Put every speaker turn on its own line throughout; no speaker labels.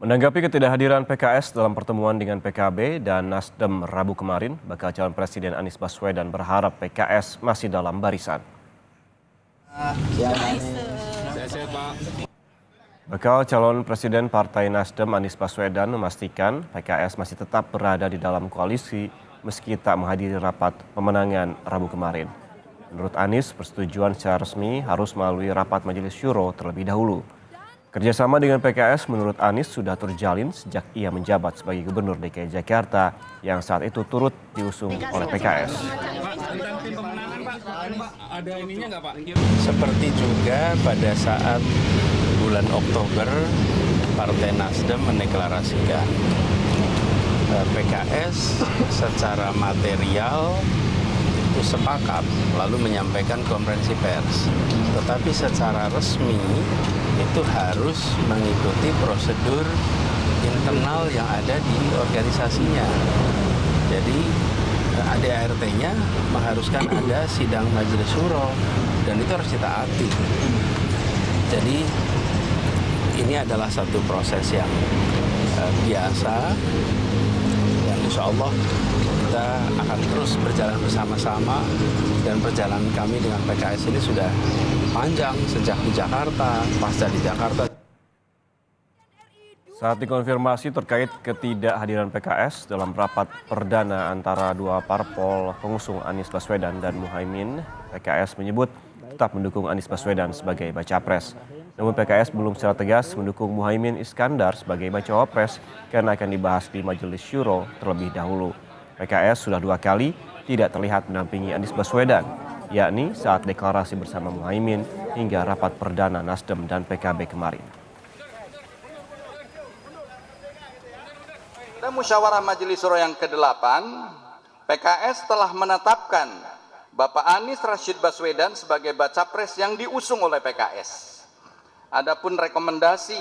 Menanggapi ketidakhadiran PKS dalam pertemuan dengan PKB dan Nasdem Rabu kemarin, bakal calon Presiden Anies Baswedan berharap PKS masih dalam barisan. Bakal calon Presiden Partai Nasdem Anies Baswedan memastikan PKS masih tetap berada di dalam koalisi meski tak menghadiri rapat pemenangan Rabu kemarin. Menurut Anies, persetujuan secara resmi harus melalui rapat Majelis Syuro terlebih dahulu. Kerjasama dengan PKS menurut Anies sudah terjalin sejak ia menjabat sebagai Gubernur DKI Jakarta yang saat itu turut diusung oleh PKS.
Seperti juga pada saat bulan Oktober Partai Nasdem mendeklarasikan PKS secara material itu sepakat lalu menyampaikan konferensi pers. Tetapi secara resmi itu harus mengikuti prosedur internal yang ada di organisasinya. Jadi ADART-nya mengharuskan ada sidang Majelis Syuro dan itu harus ditaati. Jadi ini adalah satu proses yang biasa dan insya Allah kita akan terus berjalan bersama-sama dan perjalanan kami dengan PKS ini sudah panjang sejak di Jakarta, pasca di Jakarta.
Saat dikonfirmasi terkait ketidakhadiran PKS dalam rapat perdana antara dua parpol pengusung Anies Baswedan dan Muhaimin, PKS menyebut tetap mendukung Anies Baswedan sebagai baca pres. Namun PKS belum secara tegas mendukung Muhaimin Iskandar sebagai bacawa pres karena akan dibahas di Majelis Syuro terlebih dahulu. PKS sudah 2 kali tidak terlihat mendampingi Anies Baswedan, yakni saat deklarasi bersama Muhaimin hingga rapat perdana Nasdem dan PKB kemarin.
Pada musyawarah Majelis Syuro yang ke-8, PKS telah menetapkan Bapak Anies Rashid Baswedan sebagai baca pres yang diusung oleh PKS. Adapun rekomendasi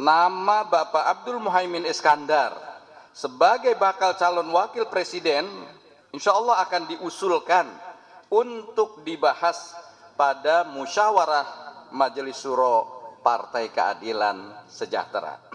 nama Bapak Abdul Muhaimin Iskandar sebagai bakal calon wakil presiden, insya Allah akan diusulkan untuk dibahas pada musyawarah Majelis Syuro Partai Keadilan Sejahtera.